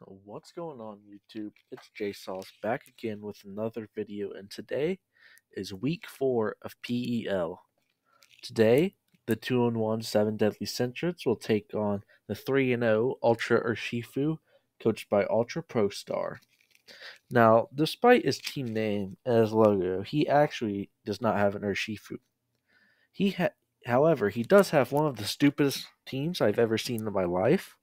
What's going on YouTube? It's JSauce back again with another video, and today is week 4 of PEL. Today, the 2-1 Seven Deadly Sentrets will take on the 3-0 Ultra Urshifus, coached by UltraProstar. Now, despite his team name and his logo, he actually does not have an Urshifu. However, he does have one of the stupidest teams I've ever seen in my life.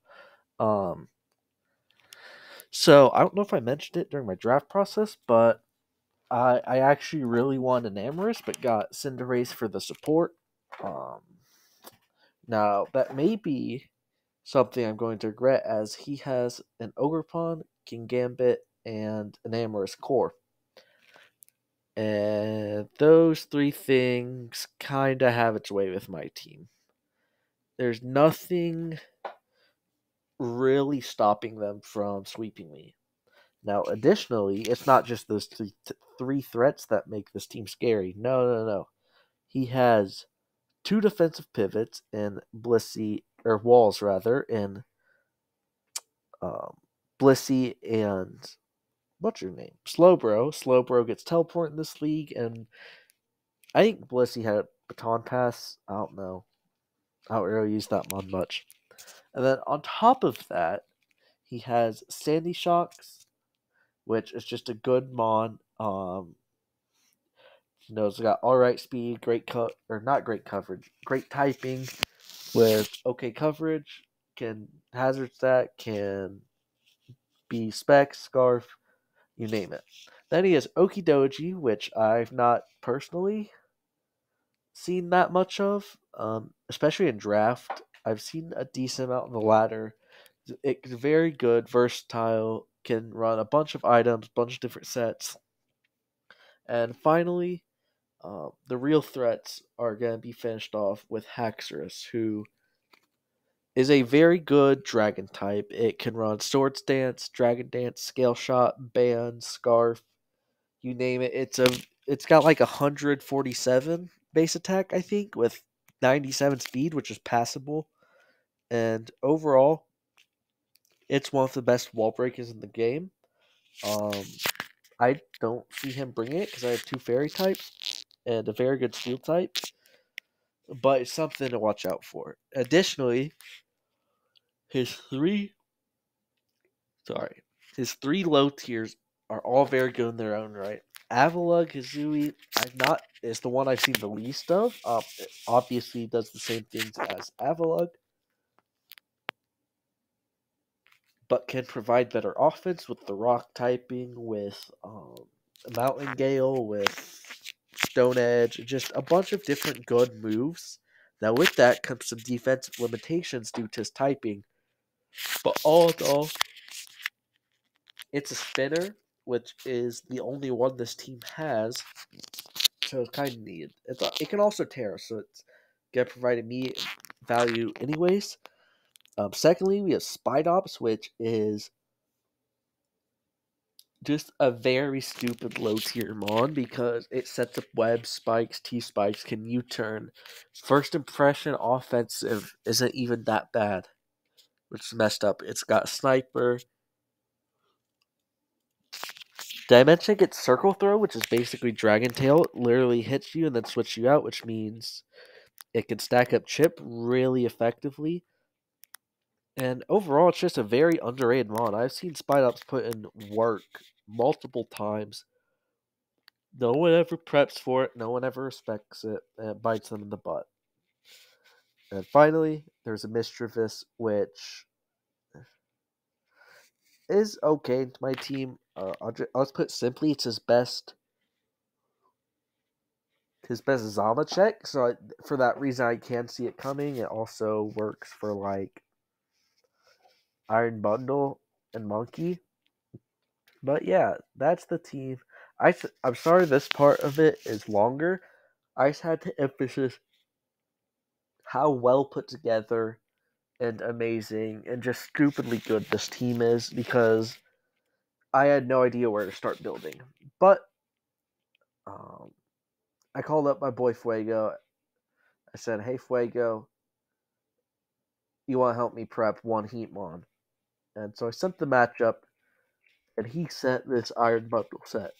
So I don't know if I mentioned it during my draft process, but I actually really wanted an Amorous, but got Cinderace for the support. Um, Now that may be something I'm going to regret, as he has an Ogerpon, King Gambit, and an Amorous core, and those three things kind of have its way with my team. There's nothing really stopping them from sweeping me. Now, additionally, it's not just those three threats that make this team scary. No. He has two defensive pivots in Blissey, or walls rather, in um, Blissey and what's your name? Slowbro. Slowbro gets teleport in this league, and I think Blissey had a baton pass. I don't know. I don't really use that mod much. And then on top of that, he has Sandy Shocks, which is just a good mon. It's got all right speed, not great coverage, great typing with okay coverage. Can hazard stat, can be spec, scarf, you name it. Then he has Okidoji, which I've not personally seen that much of, especially in draft. I've seen a decent amount on the ladder. It's very good, versatile, can run a bunch of items, bunch of different sets. And finally, the real threats are going to be finished off with Haxorus, who is a very good dragon type. It can run Swords Dance, Dragon Dance, Scale Shot, Band, Scarf, you name it. It's got like 147 base attack, I think, with 97 speed, which is passable. And overall, it's one of the best wall breakers in the game. Um, I don't see him bringing it because I have two fairy types and a very good steel type, but it's something to watch out for. Additionally, his three his three low tiers are all very good in their own right. Avalugg Kazooie, is the one I've seen the least of. It obviously does the same things as Avalugg, but can provide better offense with the rock typing, with Mountain Gale, with Stone Edge, just a bunch of different good moves. Now, with that comes some defensive limitations due to his typing, but all in all, it's a spinner, which is the only one this team has, so it's kind of needed. It can also tear, so it's gonna provide immediate value anyways. Secondly, we have Spidops, which is just a very stupid low tier mon because it sets up web spikes, T spikes, can U-turn. First impression offensive isn't even that bad, which is messed up. It's got Sniper. Did I mention it gets Circle Throw, which is basically Dragon Tail? It literally hits you and then switches you out, which means it can stack up chip really effectively. And overall, it's just a very underrated mon. I've seen Spidops put in work multiple times. No one ever preps for it. No one ever respects it. And it bites them in the butt. And finally, there's a Mischievous, which is okay to my team. I'll just put it simply, it's his best Zama check. So for that reason, I can see it coming. It also works for like Iron Bundle and Monkey. But yeah, that's the team. I'm sorry this part of it is longer. I just had to emphasize how well put together and amazing and just stupidly good this team is, because I had no idea where to start building. But um, I called up my boy Fuego. I said, "Hey Fuego, you want to help me prep one Heatmon?" And so I sent the matchup, and he sent this Iron Bundle set.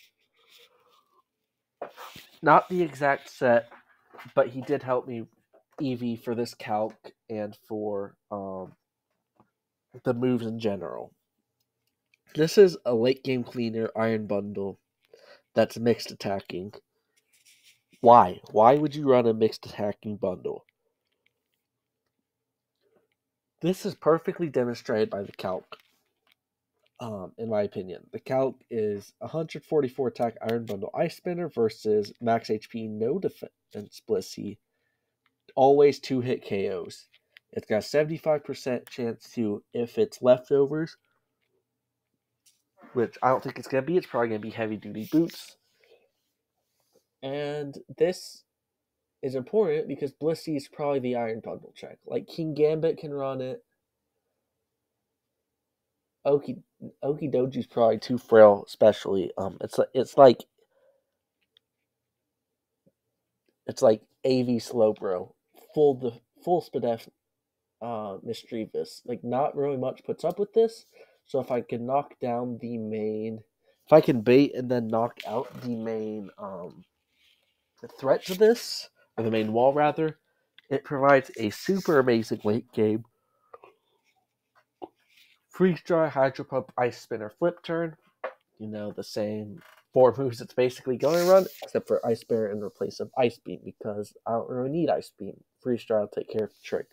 Not the exact set, but he did help me EV for this calc and for the moves in general. This is a late game cleaner Iron Bundle that's mixed attacking. Why? Why would you run a mixed attacking bundle? This is perfectly demonstrated by the calc. In my opinion, the calc is 144 attack Iron Bundle Ice Spinner versus max HP no defense Blissey, always 2-hit KOs. It's got a 75% chance to, if it's leftovers, which I don't think it's going to be, it's probably going to be heavy duty boots. And this is important because Blissey is probably the Iron Bundle check. Like, King Gambit can run it. Okidoji's probably too frail, especially. It's like AV Slowbro, full Spadef, Mischievous. Like, not really much puts up with this. So if I can knock down the main, if I can bait and then knock out the main threat to this, or the main wall rather, it provides a super amazing late game Freeze Dry, Hydro Pump, Ice Spinner, Flip Turn. You know, the same 4 moves it's basically going to run, except for Ice Spinner in replace of Ice Beam, because I don't really need Ice Beam. Freeze Dry will take care of the trick.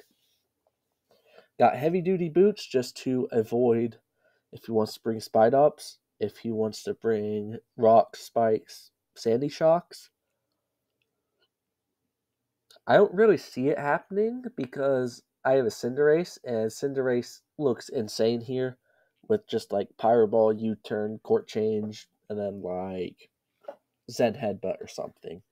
Got Heavy Duty Boots just to avoid if he wants to bring Spide Ups, if he wants to bring Rocks, Spikes, Sandy Shocks. I don't really see it happening because I have a Cinderace, and Cinderace looks insane here with just like Pyro Ball, U-turn, Court Change, and then like Zen Headbutt or something.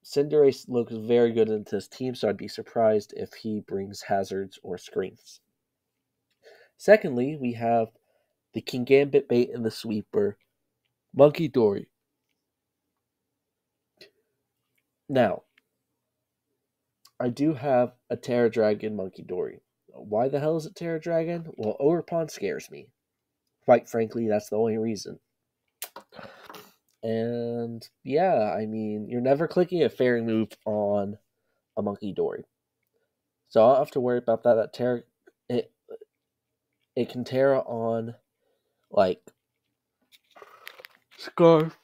Cinderace looks very good into his team, so I'd be surprised if he brings hazards or screens. Secondly, we have the King Gambit bait and the sweeper, Munkidori. Now, I do have a Terra Dragon Munkidori. Why the hell is it Terra Dragon? Well, Overpond scares me. Quite frankly, that's the only reason. And yeah, I mean, you're never clicking a fairy move on a Munkidori. So I don't have to worry about that. That Terra, it can Terra on, like, Scarf.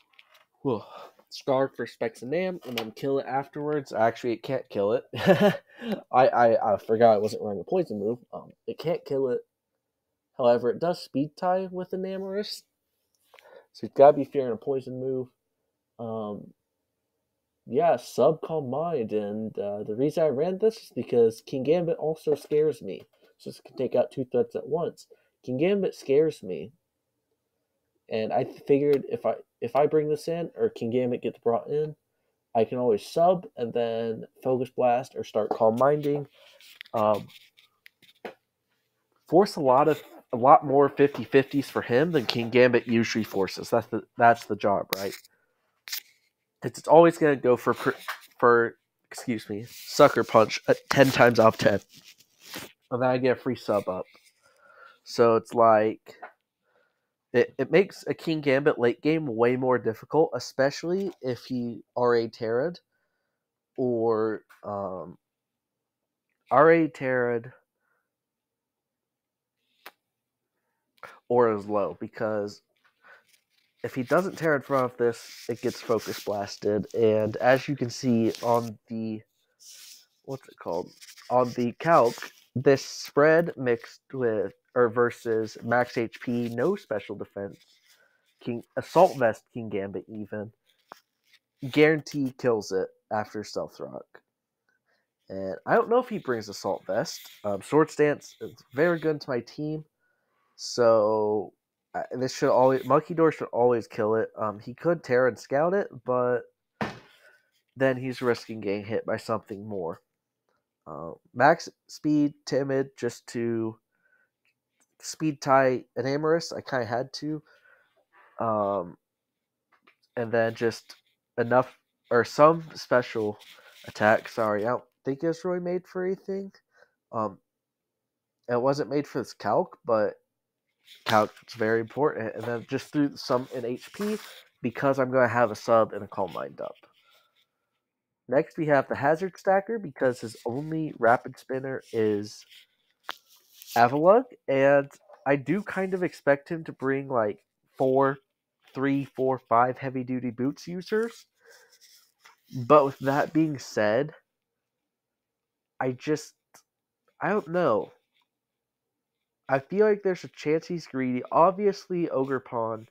Scarf for Specs and Nam, and then kill it afterwards. Actually, it can't kill it. I forgot I wasn't running a poison move. It can't kill it. However, it does speed tie with Enamorous. So you've got to be fearing a poison move. Yeah, sub Calm Mind, and the reason I ran this is because King Gambit also scares me. So this can take out 2 threats at once. King Gambit scares me, and I figured if I bring this in, or King Gambit gets brought in, I can always sub and then Focus Blast or start Calm Minding. Force a lot more 50-50s for him than King Gambit usually forces. That's the job, right? It's always going to go for Sucker Punch at 10 times out of 10. And then I get a free sub up. So it's like it makes a King Gambit late game way more difficult, especially if he RA Terra'd or RA Terra'd or is low, because if he doesn't tear in front of this, it gets Focus Blasted. And as you can see on the, on the calc, this spread mixed with, or versus max HP, no special defense, Assault Vest King Gambit even, guarantee kills it after Stealth Rock. And I don't know if he brings Assault Vest. Sword Stance is very good to my team. So this should always, Munkidori should always kill it. He could Terra and Scout it, but then he's risking getting hit by something more. Max speed, Timid, just to speed tie Enamorous. I kind of had to. And then just enough, or some special attack. Sorry, I don't think it's really made for anything. It wasn't made for this calc, but calc is very important. And then just threw some in HP because I'm going to have a sub and a Calm Mind up. Next, we have the Hazard Stacker because his only Rapid Spinner is Avalug, and I do kind of expect him to bring like 3, 4, 5 heavy duty boots users. But with that being said, I don't know. I feel like there's a chance he's greedy. Obviously, Ogerpon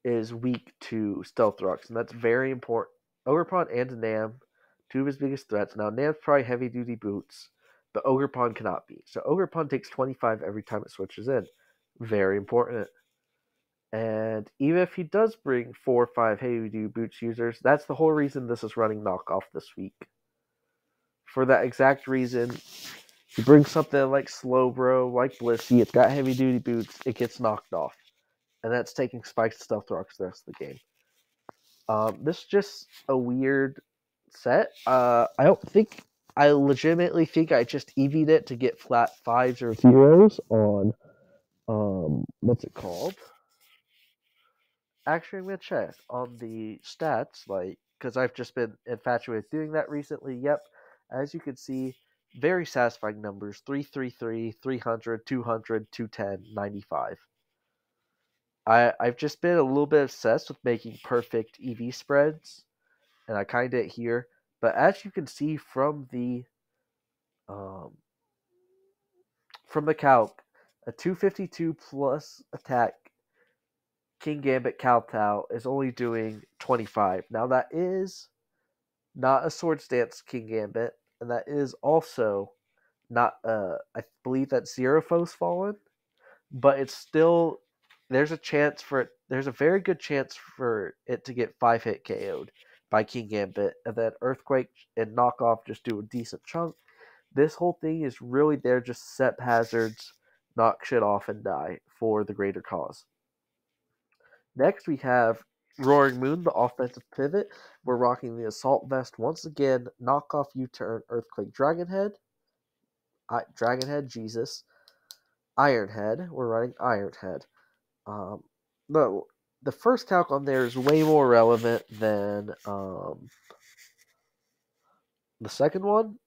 is weak to Stealth Rocks, and that's very important. Ogerpon and Nam, two of his biggest threats. Now, Nam's probably heavy duty boots, but Ogerpon cannot be. So Ogerpon takes 25 every time it switches in. Very important. And even if he does bring 4 or 5 heavy duty boots users, that's the whole reason this is running knockoff this week. For that exact reason, you bring something like Slowbro, like Blissey, it's got heavy duty boots, it gets knocked off. And that's taking Spikes Stealth Rocks the rest of the game. This is just a weird set. I legitimately think I just EV'd it to get flat 5s or 0s on, what's it called? Actually, I'm going to check on the stats, because I've just been infatuated with doing that recently. Yep, as you can see, very satisfying numbers: 333, 300, 200, 210, 95. I've just been a little bit obsessed with making perfect EV spreads, and I kind of here. But as you can see from the calc, a 252 plus attack King Gambit Kowtow is only doing 25. Now that is not a Swords Dance King Gambit, and that is also not I believe that's Zero Foes Fallen, but it's still there's a very good chance for it to get 5-hit KO'd by King Gambit, and then Earthquake and Knockoff just do a decent chunk. This whole thing is really there just set hazards, knock shit off, and die for the greater cause. Next, we have Roaring Moon, the offensive pivot. We're rocking the Assault Vest once again. Knockoff U-turn, Earthquake Dragonhead. Dragonhead, Jesus. Ironhead. We're running Ironhead. The first calc on there is way more relevant than the second one.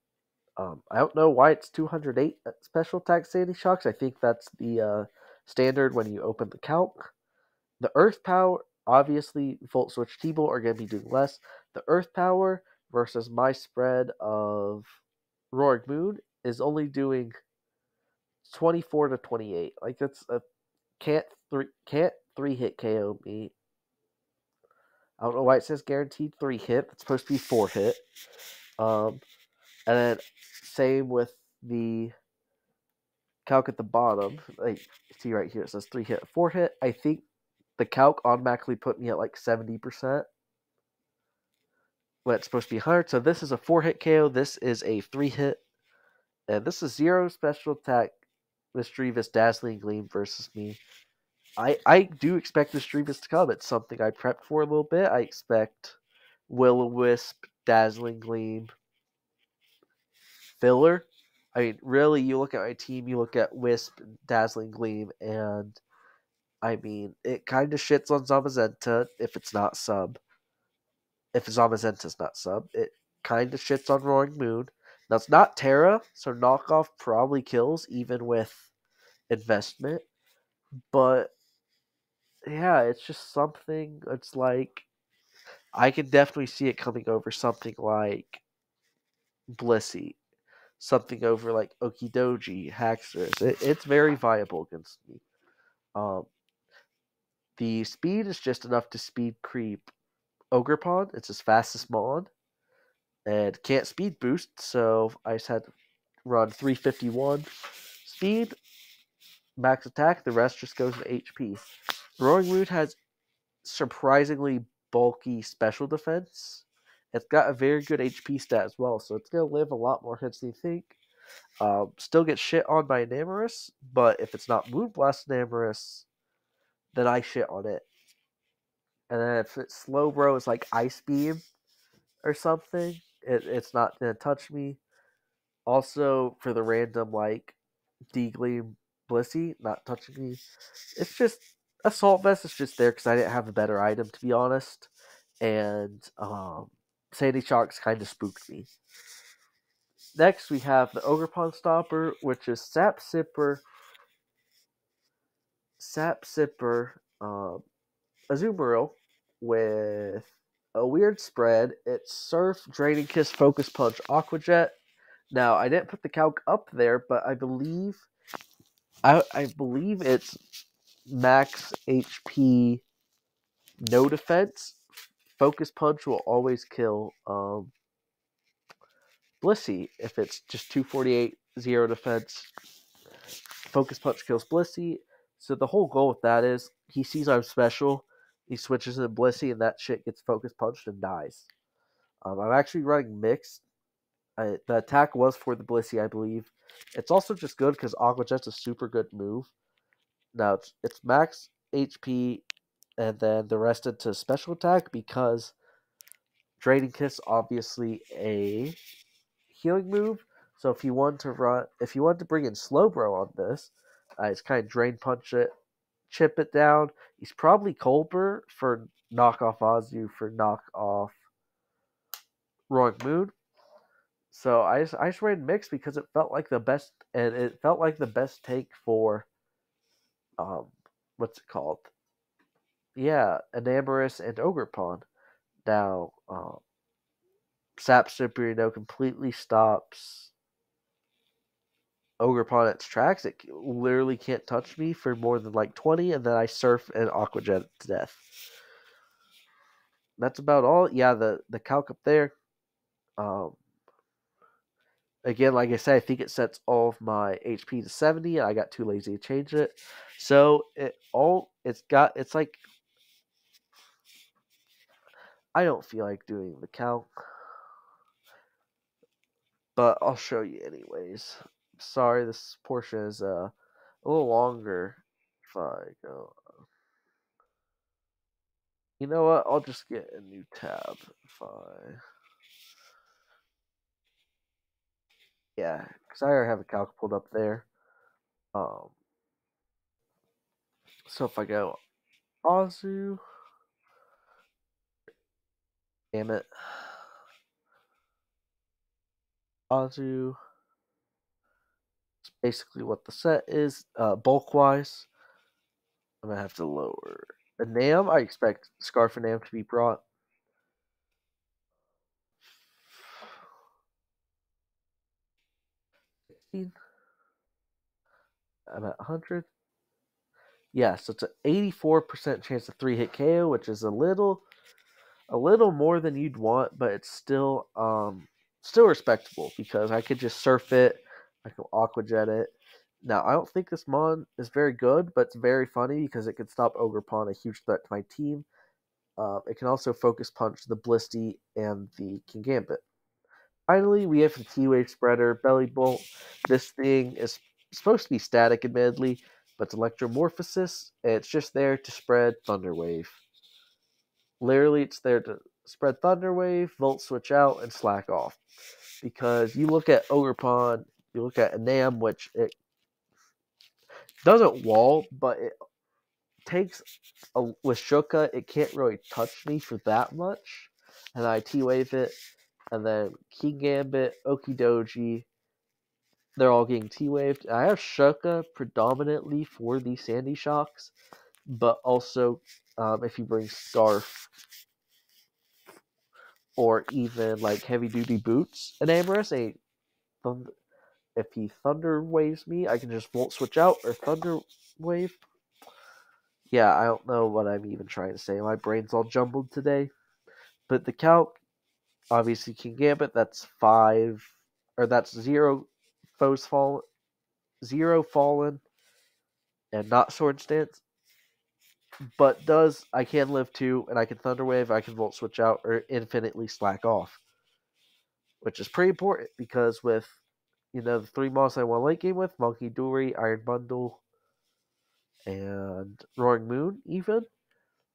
I don't know why it's 208 special attack Sandy Shocks. I think that's the standard when you open the calc. The Earth Power, obviously, Volt Switch T-Bolt are going to be doing less. The Earth Power versus my spread of Roaring Moon is only doing 24 to 28. Like, that's a can't 3-hit KO me. I don't know why it says guaranteed 3-hit. It's supposed to be 4-hit. And then same with the calc at the bottom. Like, see right here, it says 3-hit, 4-hit. I think the calc automatically put me at like 70%. When it's supposed to be 100. So this is a 4-hit KO. This is a 3-hit. And this is 0 special attack Mischievous Dazzling Gleam versus me. I do expect Mischievous to come. It's something I prepped for a little bit. I expect Will-O-Wisp, Dazzling Gleam, filler. I mean, really, you look at my team, you look at Wisp, Dazzling Gleam, and I mean, it kind of shits on Zamazenta if it's not sub. If Zamazenta's not sub, it kind of shits on Roaring Moon. Now, it's not Terra, so knockoff probably kills even with investment. But, yeah, it's just something. It's like, I can definitely see it coming over something like Blissey. Something over like Okidoji, Haxorus. It's very viable against me. The speed is just enough to speed creep Ogerpon. It's his fastest Mon. And can't speed boost, so I just had to run 351 speed, max attack. The rest just goes to HP. Roaring Moon has surprisingly bulky special defense. It's got a very good HP stat as well, so it's going to live a lot more hits than you think. Still get shit on by Enamorus, but if it's not Moonblast Enamorus, then I shit on it. And then if it's Slowbro, it's like Ice Beam or something. It's not going to touch me. Also, for the random, like, Degleam Blissey, not touching me. It's just Assault Vest is just there because I didn't have a better item, to be honest. And Sandy Sharks kind of spooked me. Next, we have the Ogerpon Stopper, which is Sap Sipper, Azumarill with a weird spread. It's Surf, Draining Kiss, Focus Punch, Aqua Jet. Now, I didn't put the calc up there, but I believe it's max HP, no defense. Focus Punch will always kill Blissey if it's just 248, 0 defense. Focus Punch kills Blissey. So the whole goal with that is he sees I'm special, he switches into Blissey, and that shit gets Focus Punched and dies. I'm actually running mixed. The attack was for the Blissey, I believe. It's also just good because Aqua Jet's a super good move. Now it's max HP, and then the rest into special attack because Draining Kiss obviously a healing move. So if you want to bring in Slowbro on this, it's kind of Drain Punch it, chip it down. He's probably Colbur for knock off Azu for knock off Roaring Moon. So I just ran mix because it felt like the best, and it felt like the best take for what's it called? Yeah, Enamorous and Ogerpon. Now, Sap Sipper, completely stops Ogerpon its tracks. It literally can't touch me for more than like 20, and then I Surf and Aqua Jet to death. That's about all. Yeah, the calc up there. Again, like I said, I think it sets all of my HP to 70, and I got too lazy to change it. So it's like I don't feel like doing the calc, but I'll show you anyways. Sorry, this portion is a little longer. If I go, you know what? I'll just get a new tab. Yeah, because I already have a calc pulled up there. Um, so if I go Azu, damn it, Azu. Basically what the set is. Bulk wise, I'm gonna have to lower a Nam. I expect Scarf and Nam to be brought. I'm at 100. Yeah, so it's an 84% chance of 3-hit KO, which is a little more than you'd want, but it's still respectable because I could just surf it, I can Aqua Jet it. Now I don't think this mon is very good, but it's very funny because it can stop Ogerpon, a huge threat to my team. It can also focus punch the Blisty and the King Gambit. Finally, we have the T-Wave Spreader, Belly Bolt. This thing is supposed to be static, admittedly, but it's Electromorphosis, and it's just there to spread Thunder Wave. Literally, it's there to spread Thunder Wave, Volt Switch out, and slack off. Because you look at Ogerpon, you look at Anam, which it doesn't wall, but it takes with Shuka, it can't really touch me for that much, and I T-Wave it, and then King Gambit, Okidoji, they're all getting T-Waved. I have Shuka predominantly for the Sandy Shocks, but also if you bring Scarf or even like Heavy Duty Boots and Amorous, if he Thunder Waves me, I can just Volt Switch out or Thunder Wave. Yeah, I don't know what I'm even trying to say. My brain's all jumbled today. But the calc, obviously King Gambit, that's 5, or that's 0 foes fall, 0 fallen, and not sword stance. But I can live 2, and I can Thunder Wave, I can Volt Switch out, or infinitely slack off. Which is pretty important, because with, the 3 mods I won late game with, Munkidori, Iron Bundle, and Roaring Moon, even,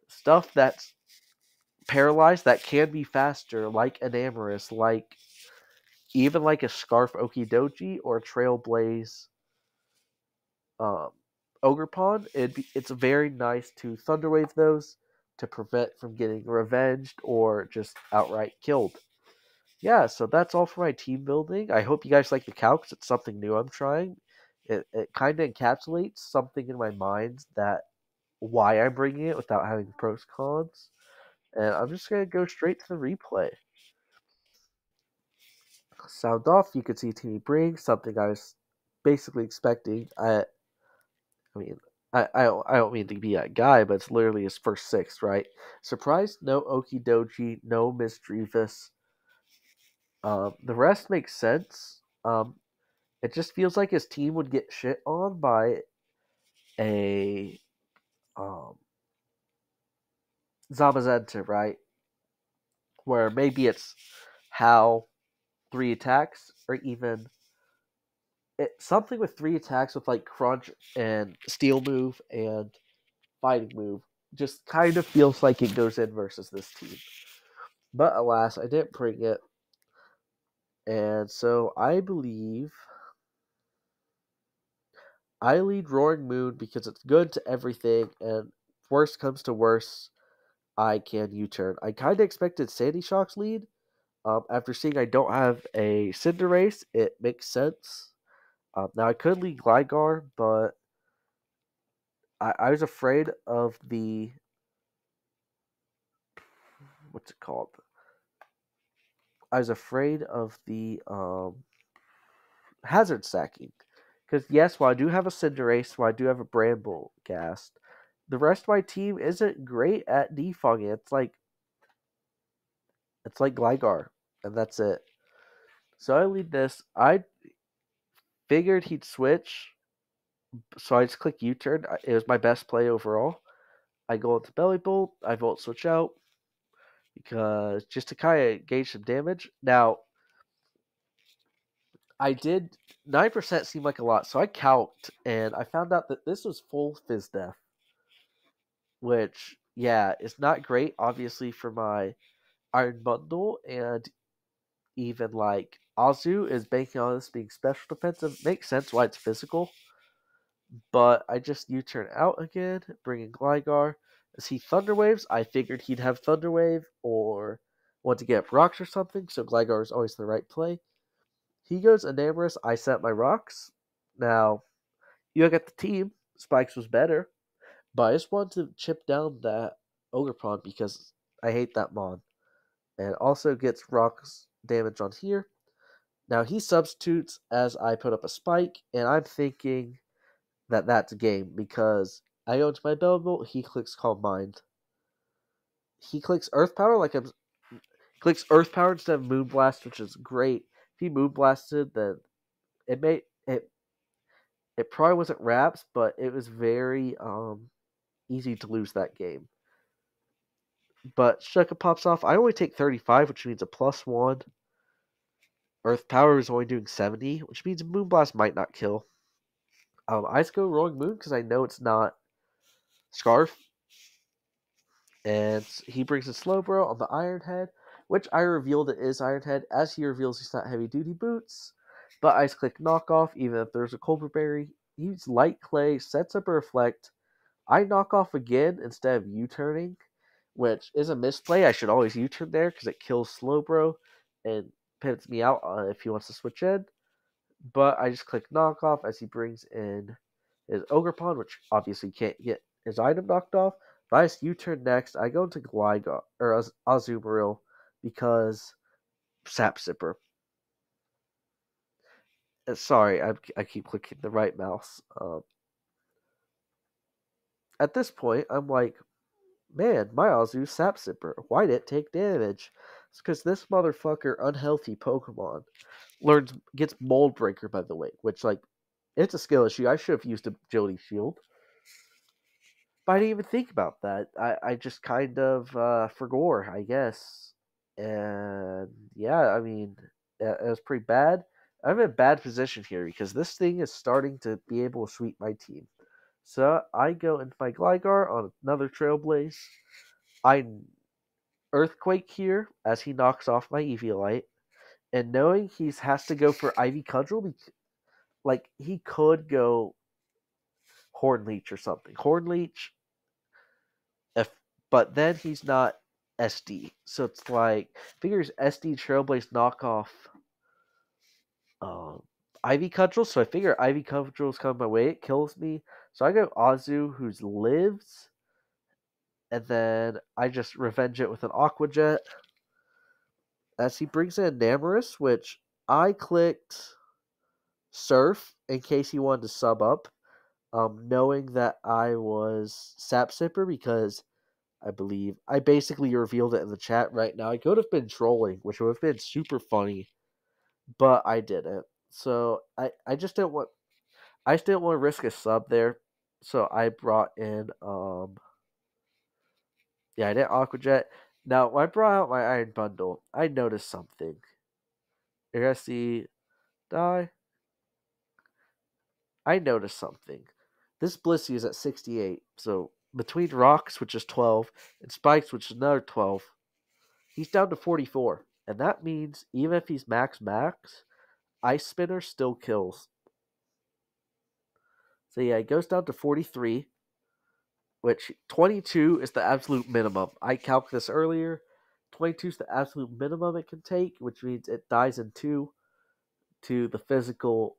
stuff that's paralyzed that can be faster, like Enamorous, even like a Scarf Okidoji or Trailblaze um, Ogerpon, it's very nice to Thunderwave those to prevent from getting revenged or just outright killed. Yeah, so that's all for my team building. I hope you guys like the calc. It's something new I'm trying. It kind of encapsulates something in my mind that why I'm bringing it without having pros cons. And I'm just gonna go straight to the replay. Sound off. You could see Teeny bring something I was basically expecting. I mean, I don't mean to be that guy, but it's literally his first six, right? Surprised, no Okidoji, no Misdreavus. The rest makes sense. It just feels like his team would get shit on by a um, Zamazenta, right? Where maybe it's how three attacks, or even something with three attacks with like crunch and steel move and fighting move. Just kind of feels like it goes in versus this team. But alas, I didn't bring it. And so I believe I lead Roaring Moon because it's good to everything, and worst comes to worst, I can U-turn. I kind of expected Sandy Shock's lead. After seeing I don't have a Cinderace, it makes sense. Now I could lead Gligar, but I was afraid of the what's it called? I was afraid of the hazard stacking. Because yes, while I do have a Cinderace, while I do have a Bramble Gast, the rest of my team isn't great at defogging. It's like Gligar, and that's it. So I lead this. I figured he'd switch, so I just click U-turn. It was my best play overall. I go into Belly Bolt. I Volt Switch out because just to kind of gauge some damage. Now I did 9% seem like a lot, so I calced and I found out that this was full Fizz Death, which yeah is not great. Obviously for my Iron Bundle, and even like Azu is banking on this being special defensive. Makes sense why it's physical. But I just U-turn out again, bringing Gligar. As he Thunder Waves, I figured he'd have Thunder Wave or want to get up rocks or something, so Gligar is always the right play. He goes Enamorous, I set my rocks. Now, you look at the team, Spikes was better, but I just wanted to chip down that Ogerpon because I hate that Mon. And also gets rocks damage on here. Now he substitutes as I put up a spike, and I'm thinking that that's a game because I go into my Bellbolt, he clicks Calm Mind. He clicks Earth Power like I'm clicks Earth Power instead of Moonblast, which is great. If he Moonblasted, then it may it probably wasn't Raps, but it was very easy to lose that game. But Shuka pops off. I only take 35, which means a +1. Earth Power is only doing 70, which means Moonblast might not kill. I just go Rolling Moon because I know it's not Scarf. And he brings a Slowbro on the Iron Head, which I revealed it is Iron Head, as he reveals he's not Heavy Duty Boots. But I just click Knockoff, even if there's a Culver Berry. He uses Light Clay, sets up a Reflect. I knock off again instead of U-turning, which is a misplay. I should always U-turn there because it kills Slowbro and pivots me out if he wants to switch in. But I just click Knockoff as he brings in his Ogerpon, which obviously can't get his item knocked off. If I just U-turn next, I go into Gligar or Azumarill because Sap Sipper. Sorry, I keep clicking the right mouse. At this point, I'm like, man, my Azu Sap Sipper. Why did it take damage? It's because this motherfucker, unhealthy Pokemon, gets Mold Breaker, by the way, which like it's a skill issue. I should have used Agility Shield. But I didn't even think about that. I just kind of forgot, I guess. And yeah, I mean, it was pretty bad. I'm in a bad position here because this thing is starting to be able to sweep my team. So I go into my Gligar on another Trailblaze. I Earthquake here as he knocks off my Eviolite. And knowing he has to go for Ivy Cudgel, like he could go Horn Leech or something. Horn Leech, but then he's not SD. So it's like, figures SD Trailblaze knockoff Ivy Cudgel. So I figure Ivy Cudgel's coming my way. It kills me. So I go Azu, who lives, and then I just revenge it with an Aqua Jet. As he brings in Namorous, which I clicked Surf in case he wanted to sub up, knowing that I was Sap Sipper, because I believe I basically revealed it in the chat right now. I could have been trolling, which would have been super funny, but I didn't. So I just didn't want to risk a sub there. So I brought in I didn't Aqua Jet. Now when I brought out my Iron Bundle, I noticed something. You're gonna see die. I noticed something. This Blissey is at 68. So between Rocks, which is 12, and Spikes, which is another 12, he's down to 44. And that means even if he's max, Ice Spinner still kills. So yeah, he goes down to 43, which 22 is the absolute minimum. I calculated this earlier. 22 is the absolute minimum it can take, which means it dies in 2 to the physical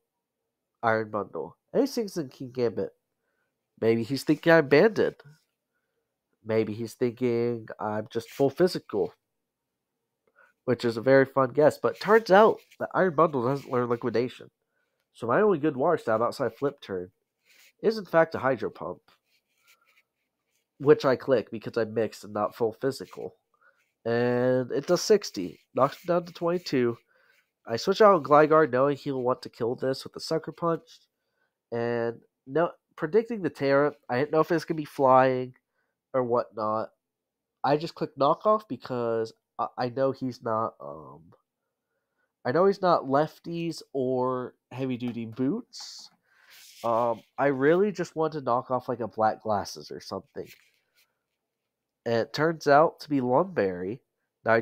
Iron Bundle. And he sings in King Gambit. Maybe he's thinking I'm banded. Maybe he's thinking I'm just full physical, which is a very fun guess. But turns out the Iron Bundle doesn't learn Liquidation. So my only good water stab outside Flip Turn is in fact a Hydro Pump, which I click because I mixed and not full physical. And it does 60. Knocks him down to 22. I switch out on Gligar knowing he'll want to kill this with a Sucker Punch. And no, predicting the Terra, I didn't know if it's going to be flying or whatnot. I just clicked Knockoff because I know he's not lefties or heavy duty boots. I really just want to knock off like a Black Glasses or something. And it turns out to be Lumberry. Now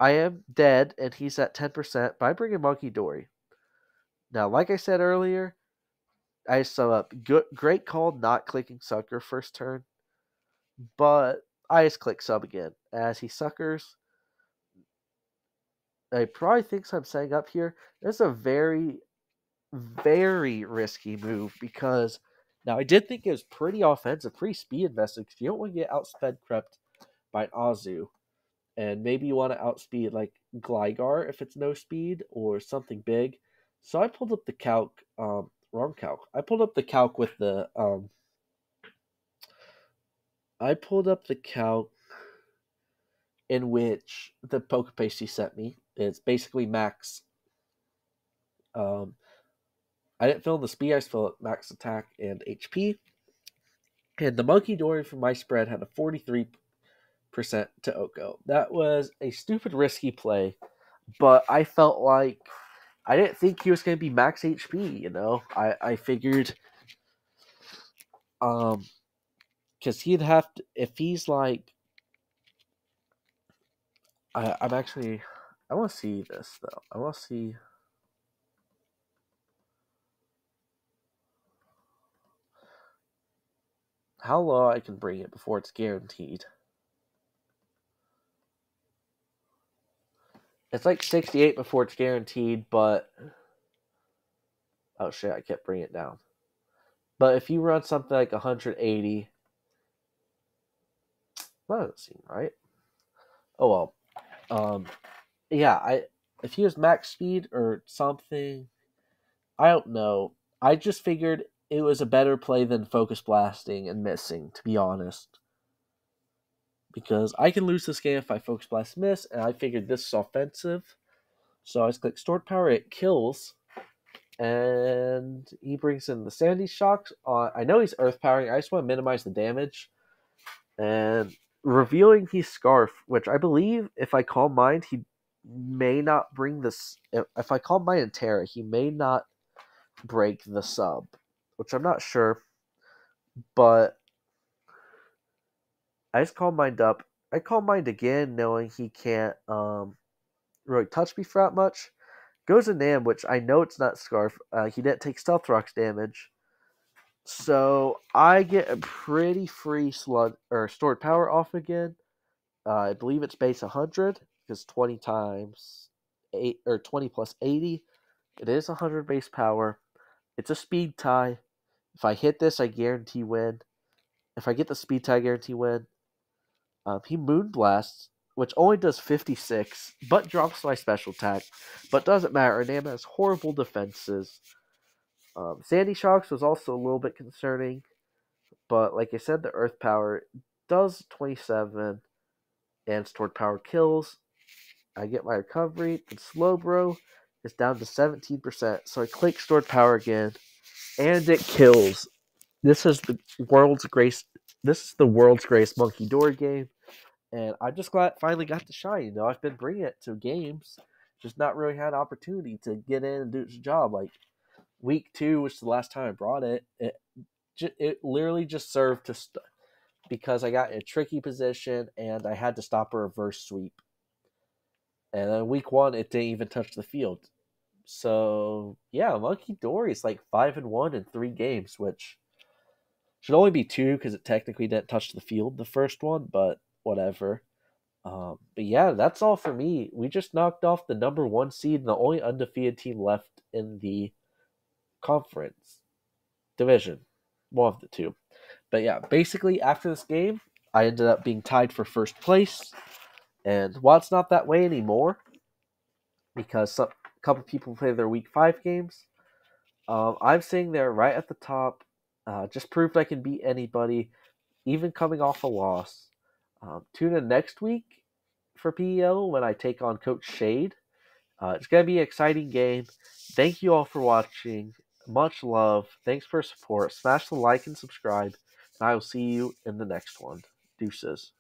I am dead and he's at 10%, but I bring in Munkidori. Now, like I said earlier, I sum up. Great call not clicking Sucker first turn, but I just click sub again. As he suckers, he probably thinks I'm setting up here. That's a very, very risky move because now I did think it was pretty offensive, pretty speed invested because you don't want to get outsped crept by an Azu. And maybe you want to outspeed like Gligar if it's no speed or something big. So I pulled up the calc, wrong calc. I pulled up the calc with the in which the Pokepaste he sent me. It's basically max. I didn't fill in the speed, I just filled max attack and HP. And the Munkidori from my spread had a 43% to Oko. That was a stupid risky play, but I felt like I didn't think he was going to be max HP, you know? I figured because he'd have to, if he's like I want to see this though. I want to see how low I can bring it before it's guaranteed. It's like 68 before it's guaranteed, but oh shit, I kept bringing it down. But if you run something like 180, that doesn't seem right. Oh well. Yeah, if he was max speed or something, I don't know. I just figured it was a better play than focus blasting and missing, to be honest. Because I can lose this game if I focus blast miss, and I figured this is offensive. So I just click stored power, it kills. And he brings in the Sandy Shocks. I know he's earth powering, I just want to minimize the damage. And revealing he's Scarf, which I believe if I Calm Mind, he may not bring this. If I Calm Mind and Terra, he may not break the sub, which I'm not sure. But I just Calm Mind up. I Calm Mind again, knowing he can't really touch me for that much. Goes to Nam, which I know it's not Scarf. He didn't take Stealth Rock's damage. So I get a pretty free slug or stored power off again. I believe it's base 100 because 20 times 8 or 20 plus 80. It is 100 base power. It's a speed tie. If I hit this, I guarantee win. If I get the speed tie, I guarantee win. He Moonblasts, which only does 56, but drops my special attack. But doesn't matter. Anama has horrible defenses. Sandy Shocks was also a little bit concerning. But like I said, the Earth Power does 27 and stored power kills. I get my recovery. The Slowbro is down to 17%. So I click stored power again. And it kills. This is the world's greatest. This is the world's greatest Munkidori game, and I'm just glad it finally got to shine. You know, I've been bringing it to games, just not really had an opportunity to get in and do its job. Like week 2, which is the last time I brought it, it literally just served to because I got in a tricky position and I had to stop a reverse sweep. And then week 1, it didn't even touch the field. So yeah, Munkidori is like 5-1 in 3 games, which should only be 2 because it technically didn't touch the field the first one, but whatever. But yeah, that's all for me. We just knocked off the number 1 seed and the only undefeated team left in the conference division. One of the two. But yeah, basically after this game, I ended up being tied for first place. And while it's not that way anymore, because a couple people play their week 5 games, I'm sitting there right at the top. Just proved I can beat anybody, even coming off a loss. Tune in next week for PEL when I take on Coach Shade. It's going to be an exciting game. Thank you all for watching. Much love. Thanks for support. Smash the like and subscribe. And I will see you in the next one. Deuces.